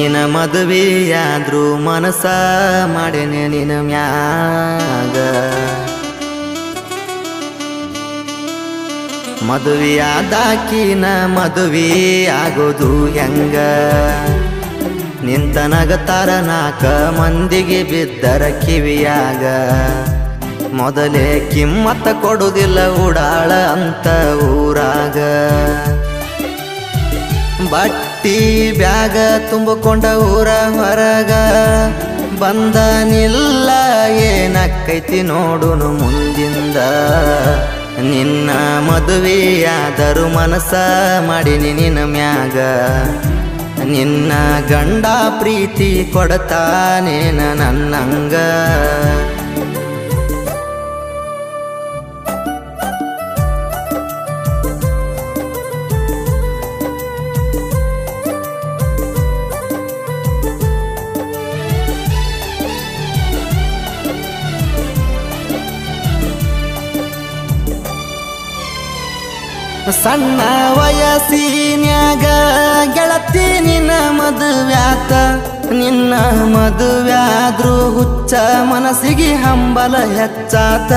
ನಿನ ಮದುವೆಯಾದ್ರೂ ಮನಸ ಮಾಡೇನೆ ನಿನ ಮ್ಯಾಗ ಮದುವೆಯಾದಾಕಿನ ಮದುವೆ ಆಗೋದು ಹೆಂಗ ನಿಂತ ನಗತಾರ ನಾಕ ಮಂದಿಗೆ ಬಿದ್ದರ ಕಿವಿಯಾಗ ಮೊದಲೇ ಕಿಮ್ಮತ್ತ ಕೊಡುವುದಿಲ್ಲ ಉಡಾಳ ಅಂತ ಊರಾಗ ಬಟ್ಟಿ ಬ್ಯಾಗ ತುಂಬಿಕೊಂಡ ಊರ ಹೊರಗ ಬಂದನಿಲ್ಲ ಏನಕ್ಕೈತಿ ನೋಡುನು ಮುಂದಿಂದ ನಿನ್ನ ಮದುವೆಯಾದರೂ ಮನಸ ಮಾಡಿನಿ ನಿನ್ನ ಮ್ಯಾಗ ನಿನ್ನ ಗಂಡ ಪ್ರೀತಿ ಕೊಡತಾನೇನ ನನ್ನಂಗ ಸಣ್ಣ ವಯಸ್ಸಿನ್ಯಾಗ ಗೆಳತಿ ನಿನ್ನ ಮದುವ್ಯಾತ ನಿನ್ನ ಮದುವ್ಯಾದ್ರೂ ಹುಚ್ಚ ಮನಸ್ಸಿಗೆ ಹಂಬಲ ಹೆಚ್ಚಾತ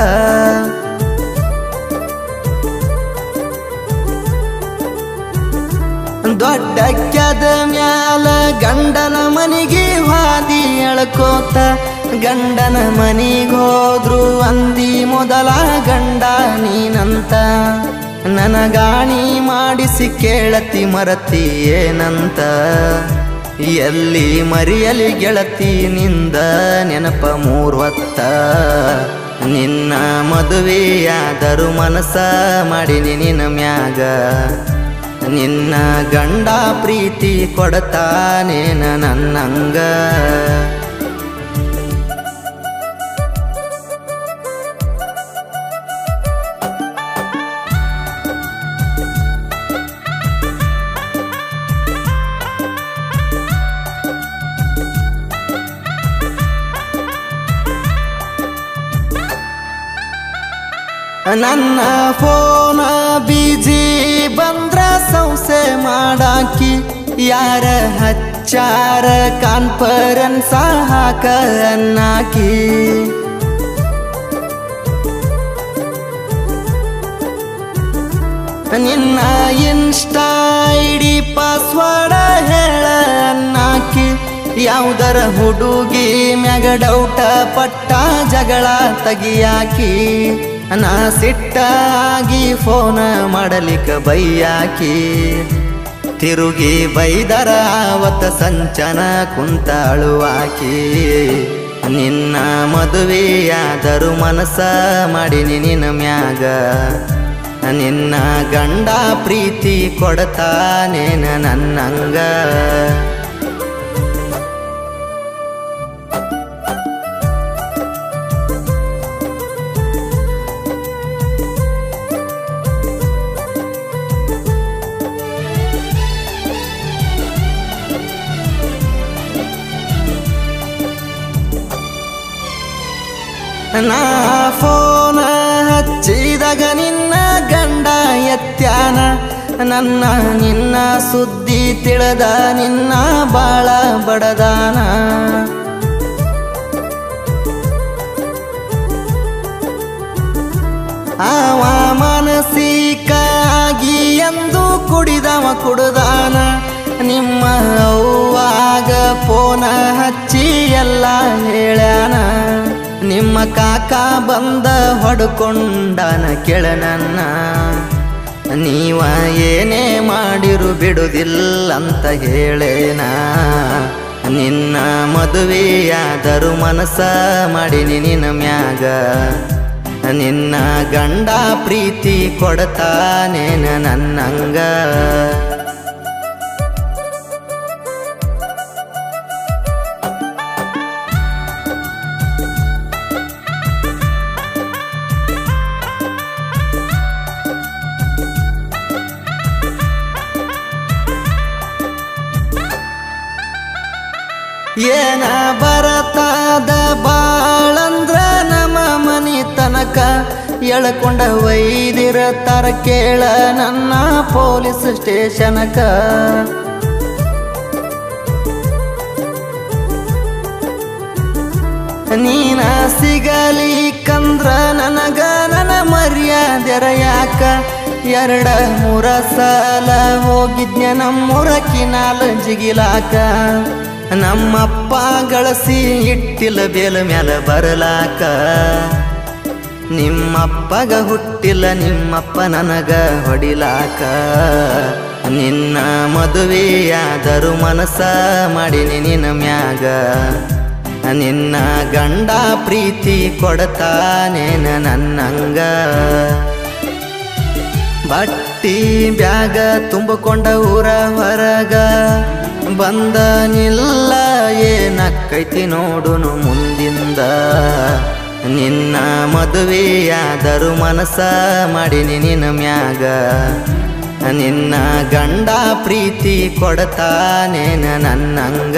ದೊಡ್ಡಕ್ಯದ ಮ್ಯಾಲ ಗಂಡನ ಮನಿಗೆ ಹಾದಿ ಎಳ್ಕೋತ ಗಂಡನ ಮನಿಗೋದ್ರು ಅಂದಿ ಮೊದಲ ಗಂಡ ನೀನಂತ ನನಗಾಣಿ ಮಾಡಿಸಿ ಕೇಳತಿ ಮರತಿ ಏನಂತ ಎಲ್ಲಿ ಮರಿಯಲಿ ಗೆಳತಿ ನಿಂದ ನೆನಪ ಮೂರ್ವತ್ತ ನಿನ್ನ ಮದುವೆಯಾದರೂ ಮನಸ ಮಾಡಿನಿ ನಿನ್ನ ಮ್ಯಾಗ ನಿನ್ನ ಗಂಡ ಪ್ರೀತಿ ಕೊಡತಾನೇನ ನನ್ನಂಗ ನನ್ನ ಫೋನ ಬಿಜಿ ಬಂದ್ರ ಸಂಸೆ ಮಾಡಾಕಿ ಯಾರ ಹಚ್ಚಾರ ಕಾನ್ಫರೆನ್ಸ್ ಹಾಕ ಅನ್ನಾಕಿ ನಿನ್ನ ಇನ್ಸ್ಟಾ ಐಡಿ ಪಾಸ್ವರ್ಡ್ ಹೇಳ ಅನ್ನಾಕಿ ಯಾವುದರ ಹುಡುಗಿ ಮ್ಯಾಗ ಡೌಟ ಪಟ್ಟ ಜಗಳ ತಗಿಯಾಕಿ ನಾ ಸಿಟ್ಟಾಗಿ ಫೋನ ಮಾಡಲಿಕ್ಕ ಬೈಯಾಕಿ ತಿರುಗಿ ಬೈದರ ಆವತ್ತ ಸಂಚನ ಕುಂತಾಳುವಾಕಿ ನಿನ್ನ ಮದುವೆಯಾದರೂ ಮನಸ ಮಾಡಿನಿ ನಿನ್ನ ಮ್ಯಾಗ ನಿನ್ನ ಗಂಡ ಪ್ರೀತಿ ಕೊಡತಾನೇನ ನನ್ನಂಗ ನಾ ಫೋನ ಹಚ್ಚಿದಾಗ ನಿನ್ನ ಗಂಡ ಎತ್ಯಾನ ನನ್ನ ನಿನ್ನ ಸುದ್ದಿ ತಿಳಿದ ನಿನ್ನ ಬಾಳ ಬಡದಾನ ಆವ ಮಾನಸಿಕಾಗಿ ಎಂದು ಕುಡಿದವ ಕುಡ್ದಾನ ನಿಮ್ಮ ಅವ್ವಾಗ ಫೋನ ಹಚ್ಚಿ ಎಲ್ಲ ಹೇಳ್ಯಾನ ನಿಮ್ಮ ಕಾಕ ಬಂದ ಹೊಡ್ಕೊಂಡನ ಕೆಳನನ್ನ ನೀವ ಏನೇ ಮಾಡಿರು ಬಿಡುವುದಿಲ್ಲಂತ ಹೇಳೇನ ನಿನ್ನ ಮದುವೆಯಾದರೂ ಮನಸ ಮಾಡಿನಿ ನಿನ್ನ ಮ್ಯಾಗ ನಿನ್ನ ಗಂಡ ಪ್ರೀತಿ ಕೊಡತಾನೇನ ನನ್ನಂಗ ಏನ ಬರತಾದ ಬಾಳಂದ್ರ ನಮ್ಮ ಮನಿ ತನಕ ಎಳ್ಕೊಂಡ ವೈದಿರತಾರ ಕೇಳ ನನ್ನ ಪೊಲೀಸ್ ಸ್ಟೇಷನಕ ನೀನ ಸಿಗಲಿಕ್ಕಂದ್ರ ನನಗ ನನ್ನ ಮರ್ಯಾದೆರ ಯಾಕ 2-3 ಸಲ ಹೋಗಿದ್ನ್ಯ ನಮ್ಮೂರ ಕಿನಾಲ ಜಿಗಿಲಾಕ ನಮ್ಮಪ್ಪ ಗಳಿಸಿ ಇಟ್ಟಿಲ್ಲ ಬೇಲ ಮ್ಯಾಲ ಬರಲಾಕ ನಿಮ್ಮಪ್ಪಗ ಹುಟ್ಟಿಲ್ಲ ನಿಮ್ಮಪ್ಪ ನನಗ ಹೊಡಿಲಾಕ ನಿನ್ನ ಮದುವೆಯಾದರೂ ಮನಸ ಮಾಡಿನಿ ನಿನ್ನ ಮ್ಯಾಗ ನಿನ್ನ ಗಂಡ ಪ್ರೀತಿ ಕೊಡತಾನೇನ ನನ್ನಂಗ ಬಟ್ಟಿ ಬ್ಯಾಗ ತುಂಬಿಕೊಂಡ ಊರ ಹೊರಗ ಬಂದನಿಲ್ಲ ಏನಕ್ಕೈತಿ ನೋಡುನು ಮುಂದಿಂದ ನಿನ್ನ ಮದುವೆಯಾದರೂ ಮನಸ ಮಾಡಿನಿ ನಿನ್ನ ಮ್ಯಾಗ ನಿನ್ನ ಗಂಡ ಪ್ರೀತಿ ಕೊಡತಾನೇನ ನನ್ನಂಗ